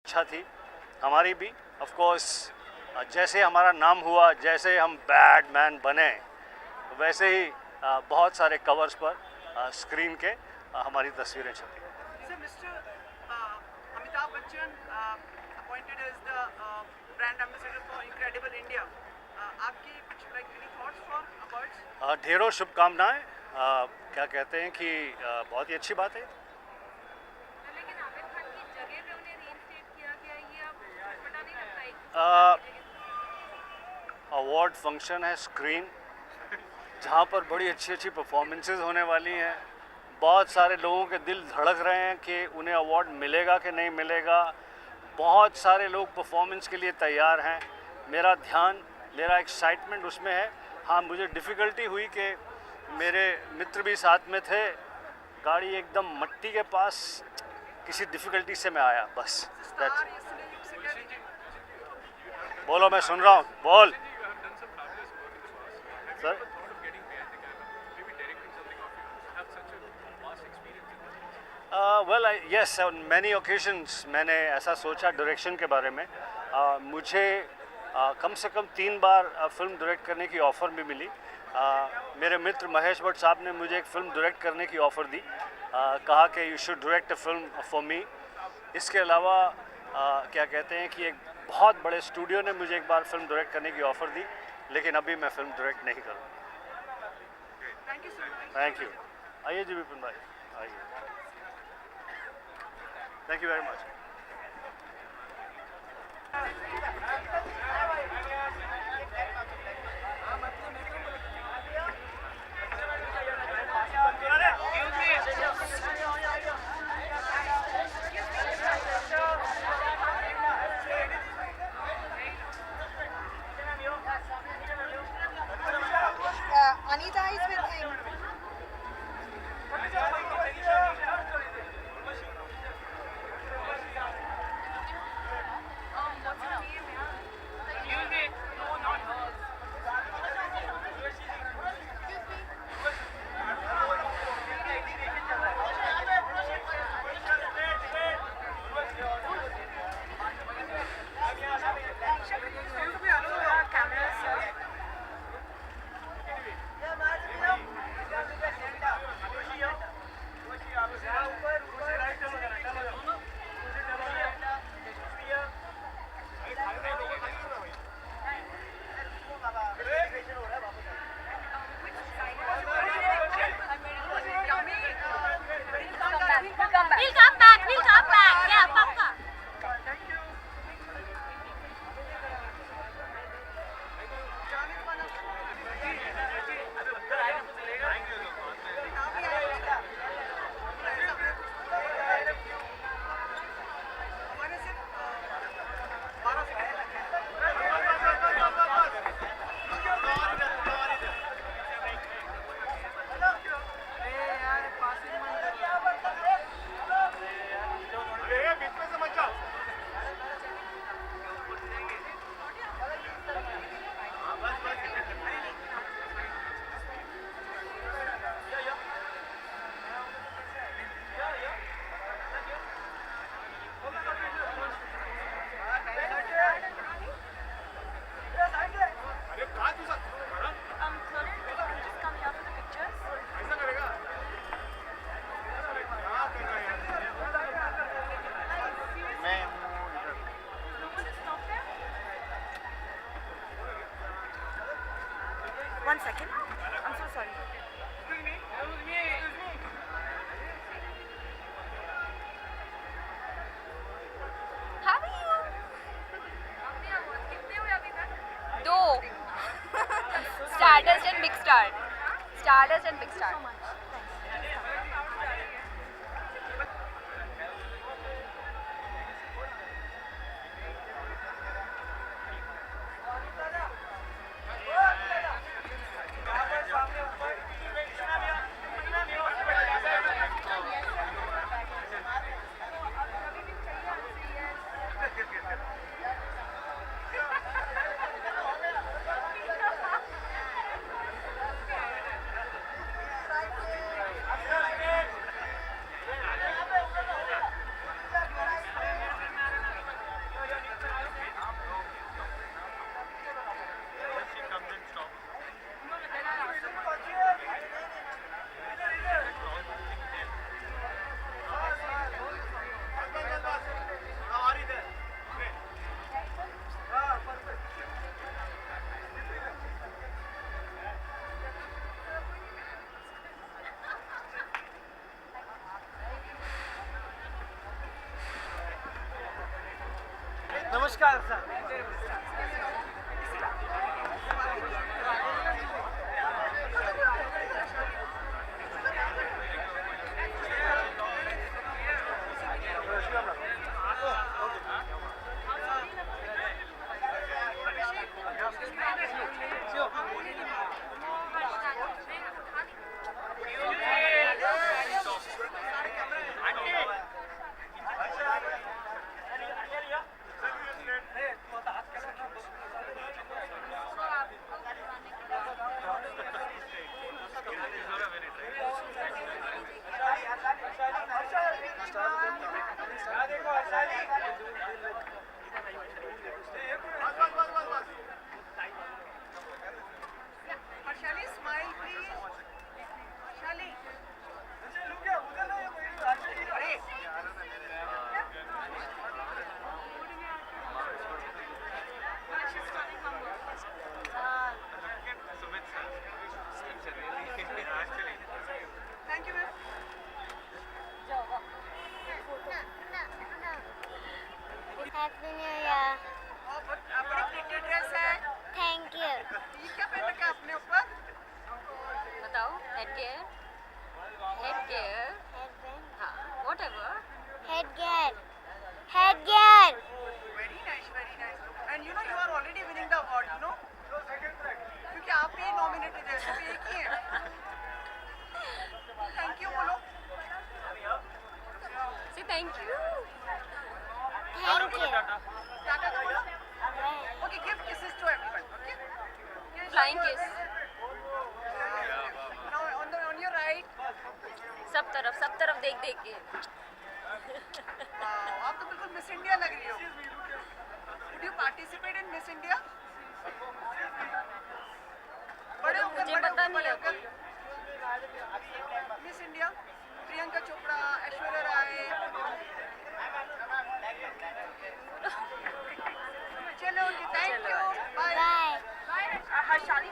इच्छा थी, हमारी भी ऑफ कोर्स। जैसे हमारा नाम हुआ, जैसे हम बैटमैन बने, वैसे ही बहुत सारे कवर्स पर स्क्रीन के हमारी तस्वीरें छपी। Amitabh Bachchan appointed as the brand ambassador for Incredible India, आपकी कुछ एनी थॉट्स फ्रॉम अबाउट? ढेरों शुभकामनाएं। क्या कहते हैं कि बहुत ही अच्छी बात है। लेकिन आमिर खान की जगह पे उन्हें रीइंस्टेट किया गया, ये अब पता नहीं लगता है। अवार्ड फंक्शन है, स्क्रीन, जहाँ पर बड़ी अच्छी अच्छी परफॉर्मेंसेस होने वाली हैं। बहुत सारे लोगों के दिल धड़क रहे हैं कि उन्हें अवार्ड मिलेगा कि नहीं मिलेगा। बहुत सारे लोग परफॉर्मेंस के लिए तैयार हैं। मेरा ध्यान, मेरा एक्साइटमेंट उसमें है। हाँ, मुझे डिफ़िकल्टी हुई कि मेरे मित्र भी साथ में थे, गाड़ी एकदम मट्टी के पास, किसी डिफ़िकल्टी से मैं आया, बस। बोलो, मैं सुन रहा हूँ, बोल sir. Well yes, on many occasions मैंने ऐसा सोचा डायरेक्शन के बारे में। मुझे कम से कम 3 बार फिल्म डायरेक्ट करने की ऑफ़र भी मिली। मेरे मित्र महेश भट्ट साहब ने मुझे एक फ़िल्म डायरेक्ट करने की ऑफ़र दी, कहा कि you should direct a film for me. इसके अलावा क्या कहते हैं कि एक बहुत बड़े स्टूडियो ने मुझे एक बार फिल्म डायरेक्ट करने की ऑफ़र दी, लेकिन अभी मैं फिल्म डायरेक्ट नहीं करूँगा। Thank you. आइए जी विपिन भाई, आइए। Thank you very much. Anita is with him. We'll come back. Yeah, Papa. One second. I'm so sorry. How are you? कितने हुए अभी तक? 2. Stardust and Big Star. Stardust and Big Star. नमस्कार sir. Harshali, smile please. Harshali. अरे thank you ma'am. Happy New Year. बड़ी pretty dress है। Thank you. ये क्या पहन रखा है अपने ऊपर? बताओ headgear Headband. हाँ whatever Headgear. Headgear. Very nice, very nice. And you know you are already winning the award, you know? क्योंकि आप भी nominated हैं, सब एक ही हैं। Thank you बोलो। say thank you Thank you. Tata तो बोलो। Okay, give kisses to everyone. Okay? Here's flying your- kiss Now on your right. सब तरफ देख देख के Wow, आप तो बिल्कुल मिस इंडिया लग रही हो। Would you participate in Miss India? बड़े होकर मुझे पता नहीं है होकर मिस इंडिया प्रियंका चोपड़ा, ऐश्वर्या राय। चलो thank you bye. Bye. Harshali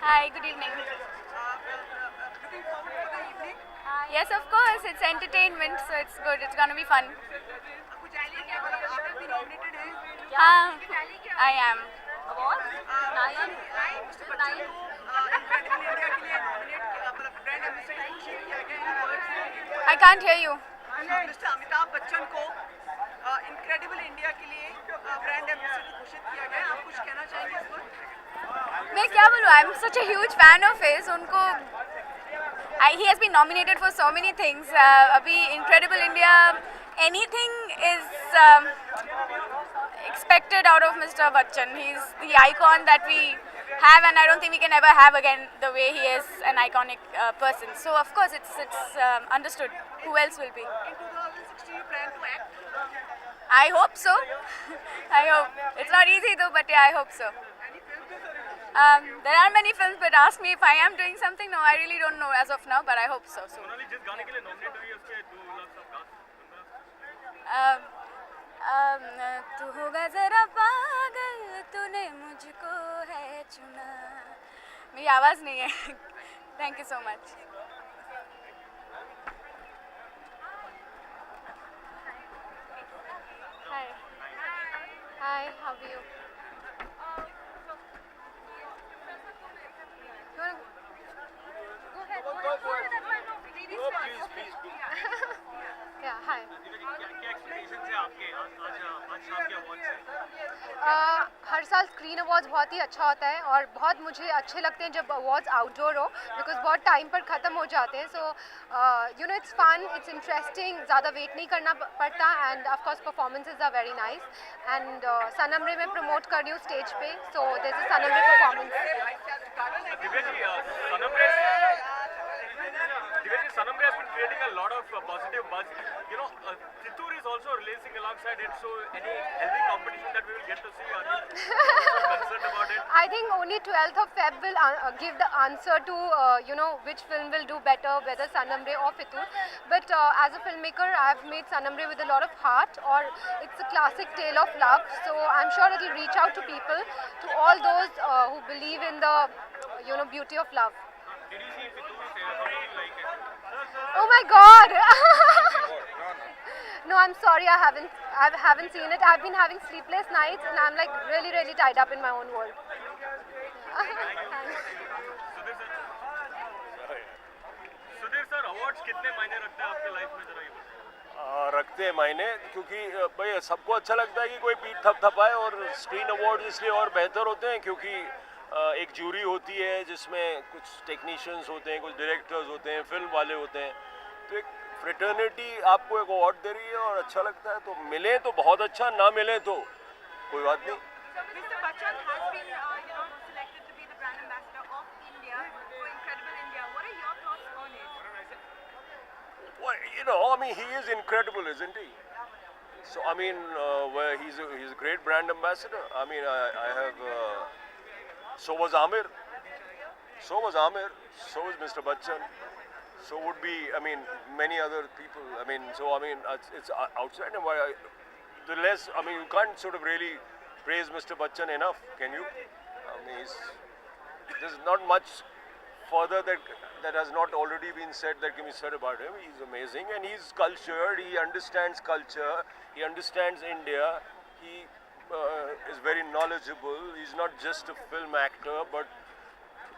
Hi, good evening. looking forward for the evening. Yes, of course, it's entertainment, so it's good. It's gonna be fun. कुछ idea क्या मतलब आप भी नॉमिनेटेड हैं? I am. इनक्रेडिबल इंडिया के लिए nominate मतलब brand ambassador घोषित किया गया है। I can't hear you. Mister Amitabh Bachchan को इनक्रेडिबल इंडिया के लिए ब्रांड एम्बेसडर घोषित किया गया है। आप कुछ कहना चाहेंगे इस पर? मैं क्या बोलूँ? I'm such a huge fan of his. उनको he has been nominated for so many things. अभी Incredible India, anything is expected out of Mr. Bachchan. He's the icon that we have, and I don't think we can ever have again the way he is an iconic person. So of course it's understood. Who else will be? In 2016 you plan to act. I hope so. I hope. It's not easy though, but yeah, I hope so. Any films? There are many films, but ask me if I am doing something. No, I really don't know as of now, but I hope so. Sonali जिस गाने के लिए nominate हुई है उसके 2 लाख सब तू होगा जरा पागल, तूने मुझको है चुना। मेरी आवाज़ नहीं है। Thank you so much. Hi. Hi, how are you? You wanna go ahead? Yeah, hi. क्या एक्सपेक्टेशंस है आपके आज शाम के अवार्ड से? हर साल स्क्रीन अवार्ड्स बहुत ही अच्छा होता है और बहुत मुझे अच्छे लगते हैं जब अवार्ड्स आउटडोर हो, बिकॉज बहुत टाइम पर ख़त्म हो जाते हैं. So you know it's fun, it's interesting, ज़्यादा वेट नहीं करना पड़ता and of course performances are very nice. And Sanam Re मैं प्रमोट कर रही हूँ स्टेज पे, so this is Sanam Re performance. Divya ji, Sanam Re has been creating a lot of positive buzz. You know, Chittoor is also releasing alongside it, so any healthy competition that we will get to see, are you also concerned about it? I think only 12th of Feb will give the answer to you know which film will do better, whether Sanam Re or Fittoor. But as a filmmaker, I have made Sanam Re with a lot of heart, or it's a classic tale of love. So I'm sure it will reach out to people, to all those who believe in the beauty of love. Did you see Fitu's hair? How did you like it? Oh my God! No, I'm sorry. I haven't seen it. I've been having sleepless nights, and I'm like really, really tied up in my own world. Sudhir sir, awards कितने मायने रखते हैं आपके life में, जरा ये बताइए। रखते हैं मायने, क्योंकि भाई सबको अच्छा लगता है कि कोई पीठ थपथपाए, और स्क्रीन अवार्ड इसलिए और बेहतर होते हैं क्योंकि एक जूरी होती है जिसमें कुछ टेक्नीशियंस होते हैं, कुछ डायरेक्टर्स होते हैं, फिल्म वाले होते हैं, तो एक फ्रेटर्निटी आपको एक अवार्ड दे रही है और अच्छा लगता है। तो मिले तो बहुत अच्छा, ना मिले तो कोई बात नहीं। Mr. Bachchan has been, selected to be the brand ambassador of India for Incredible India. What are your thoughts on it? Well, I mean, he is incredible, isn't he? So, I mean, he's a great brand ambassador. I mean, I have. So was Amir. So was Mr. Bachchan. So would be, I mean, many other people. I mean, it's outside. And the less, I mean, you can't sort of really praise Mr. Bachchan enough, can you? I mean, there's not much further that has not already been said that can be said about him. He's amazing, and he's cultured. He understands culture. He understands India. He is very knowledgeable. He's not just a film actor, but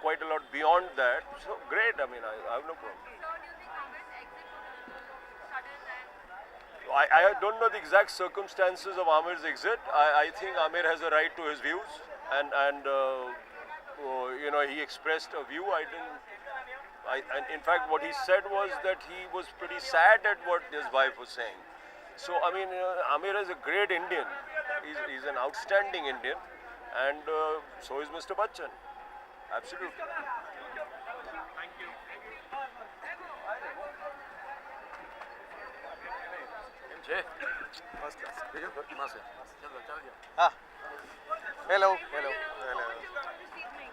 quite a lot beyond that. So great. I mean, I have no problem. So do you think Amit's exit was sudden and I don't know the exact circumstances of Amir's exit. I think Amir has a right to his views, and he expressed a view. And in fact, what he said was that he was pretty sad at what his wife was saying. So, I mean, Amir is a great Indian. He's an outstanding Indian, and so is Mr. Bachchan. Absolutely. Thank you. Hello. This evening,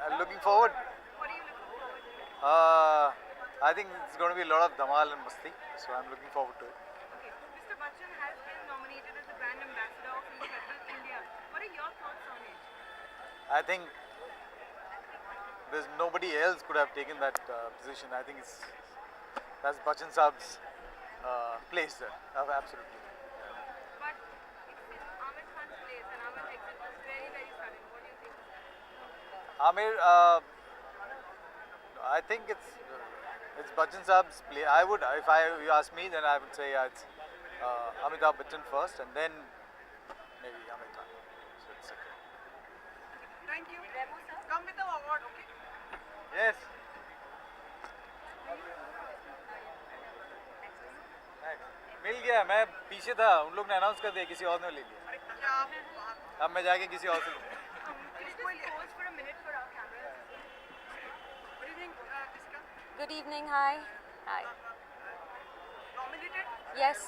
I'm looking forward. what are you looking forward to? I think it's going to be a lot of dhamal and masti, so I'm looking forward to it. Okay, Mr. Bachchan has been nominated as the brand ambassador of Incredible India. What are your thoughts on it? I think there's nobody else could have taken that position. I think that's Bachchan Saab's place there. Absolutely. but it's in Amit Khan's place and Amit's exit was very, very sudden. What do you think? Amir, I think it's Bachchan Saab's play. If you ask me, then I would say it's Amitabh Bachchan first, and then maybe Amir Khan. So it's okay. Thank you. Come with the award, okay? Yes. मिल गया, मैं पीछे था, उन लोग ने announce कर दिया, किसी और ने ले लिया। क्या आप अब मैं जाके किसी और से लूँगा। कोई pause for a minute for our cameras? Good evening, Iska. Good evening, hi. Hi. Nominated? Yes,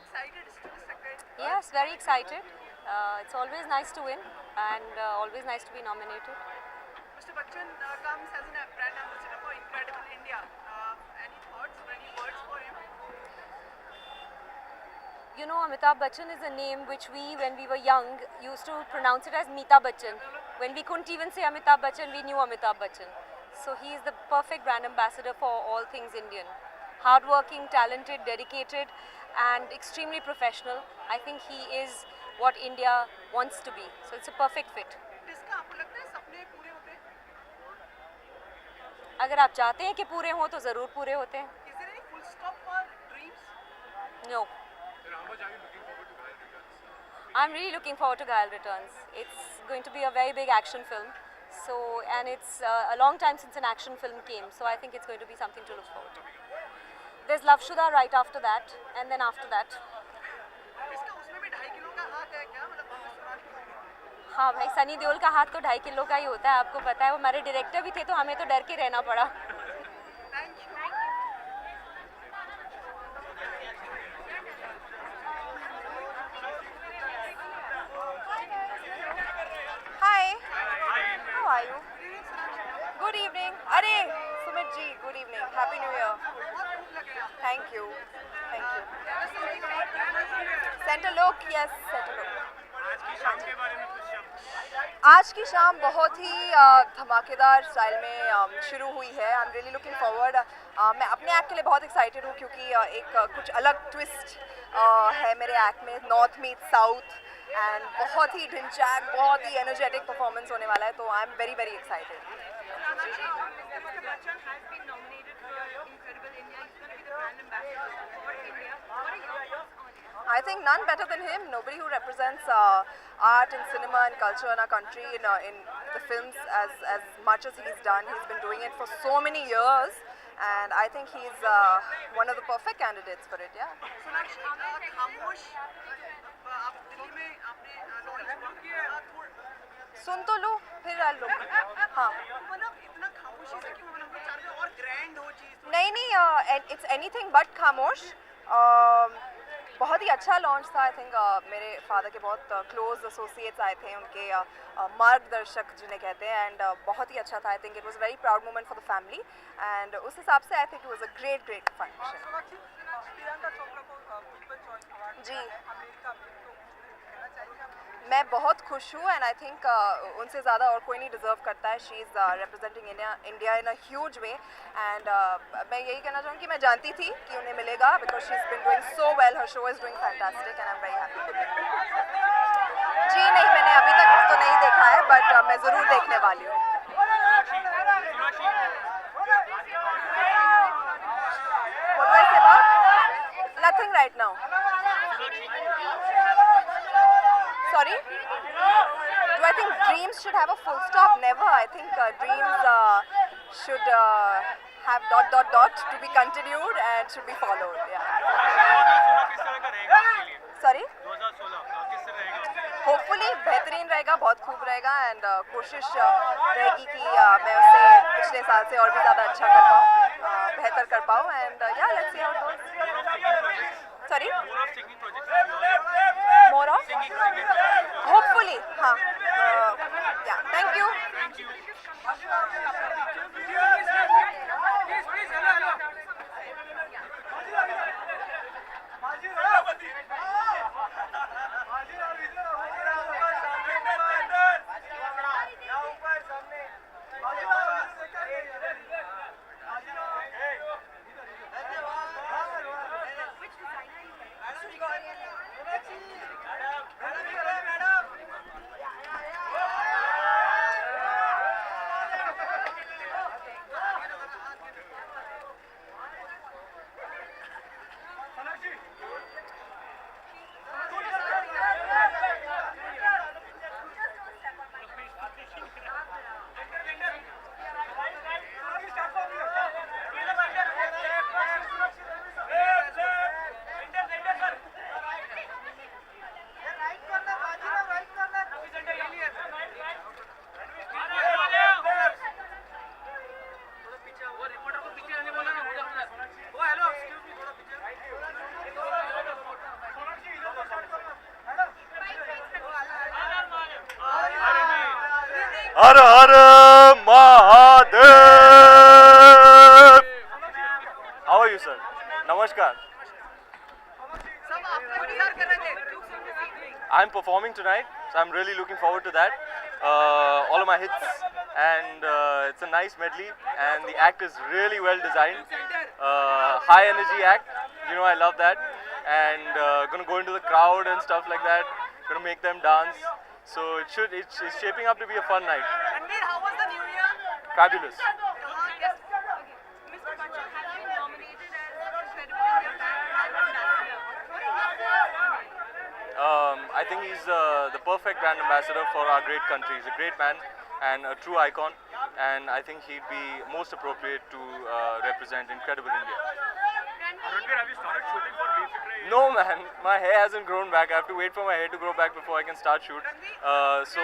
Excited? Still second? yes, very excited. It's always nice to win and always nice to be nominated. Mr. Bachchan comes as a brand ambassador for Incredible India. Any thoughts or any words for him? You know, Amitabh Bachchan is a name which we, when we were young, used to pronounce it as Meeta Bachchan. When we couldn't even say Amitabh Bachchan, we knew Amitabh Bachchan. So he is the perfect brand ambassador for all things Indian. Hardworking, talented, dedicated, and extremely professional. I think he is what India wants to be. So it's a perfect fit. Iska, आपको लगता है सपने पूरे होते हैं? अगर आप चाहते हैं कि पूरे हों तो ज़रूर पूरे होते हैं. Is there any full stop for dreams? No. I'm really looking forward to Ghayal Returns. It's going to be a very big action film. So, and it's a long time since an action film came. So I think it's going to be something to look forward to. There's Love Shuda right after that, and then after that. इसका उसमें भी 2.5 kilo का हाथ है क्या? मतलब हमें सुना नहीं। हाँ भाई, सनी देओल का हाथ तो 2.5 किलो का ही होता है, आपको पता है. वो हमारे डायरेक्टर भी थे तो हमें तो डर के रहना पड़ा. Thank you. Hi. How are you? Good evening. Arey, Sumit ji, good evening. Happy New Year. Thank you. Thank you. Center look, yes, center look. आज की शाम के बारे में कुछ शब्द आज की शाम बहुत ही धमाकेदार स्टाइल में शुरू हुई है. I am really looking forward. मैं अपने एक्ट के लिए बहुत एक्साइटेड हूँ क्योंकि एक कुछ अलग ट्विस्ट है मेरे एक्ट में. नॉर्थ मीट साउथ एंड बहुत ही ढिंचैक, बहुत ही एनर्जेटिक परफॉर्मेंस होने वाला है. तो आई am very very excited. Mr. Bachchan has been nominated for Incredible India. He's going to be the brand ambassador for India. What are your thoughts on it? I think none better than him. Nobody who represents art and cinema and culture in our country in the films as much as he's done. He's been doing it for so many years, and I think he's one of the perfect candidates for it. Yeah. Sonakshi, खामोश आप दिल्ली में आपने launch किया सुन तो लो फिर लो. हाँ. मतलब इतना खामोशी से क्यों? मतलब चाह रहे और ग्रैंड हो चीज. नहीं, इट्स एनीथिंग बट खामोश. बहुत ही अच्छा लॉन्च था. आई थिंक मेरे फादर के बहुत क्लोज एसोसिएट्स आए थे, उनके मार्गदर्शक जिन्हें कहते हैं, एंड बहुत ही अच्छा था. I think it was very proud moment for the family, and उस हिसाब से I think it was a great function. जी, मैं बहुत खुश हूँ, एंड आई थिंक उनसे ज़्यादा और कोई नहीं डिज़र्व करता है. She is representing India in a huge way, and मैं यही कहना चाहूँगी कि मैं जानती थी कि उन्हें मिलेगा because she is been doing so well. Her show is doing fantastic and I am very happy. जी नहीं, मैंने अभी तक तो नहीं देखा है, बट मैं ज़रूर देखने वाली हूँ. What do I say about? Nothing right now. Sorry? Do I think dreams should have a full stop? Never. I think dreams should have ... to be continued and should be followed. Yeah. Sorry? Hopefully बेहतरीन रहेगा, बहुत खूब रहेगा, and कोशिश रहेगी कि मैं उसे पिछले साल से और भी ज़्यादा अच्छा कर पाऊँ, बेहतर कर पाऊँ, एंड या let's see how it goes. Sorry? More of? Hopefully, हाँ. Yeah, thank you. Her her Mahadev. How are you, sir? Namaskar. सब आपका इंतजार कर रहे थे. I'm performing tonight, so I'm really looking forward to that. All of my hits, and it's a nice medley, and the act is really well designed. High energy act, you know I love that, and gonna go into the crowd and stuff like that. Gonna make them dance. So it's shaping up to be a fun night. Ranveer, how was the new year? Fabulous. Yes. Mr. Bachchan has been nominated as Incredible India brand ambassador. What are your thoughts on it? I think he's the perfect brand ambassador for our great country. He's a great man and a true icon, and I think he'd be most appropriate to represent Incredible India. Ranveer, have you started shooting for Basic Ray? No man, my hair hasn't grown back. I have to wait for my hair to grow back before I can start shoot. So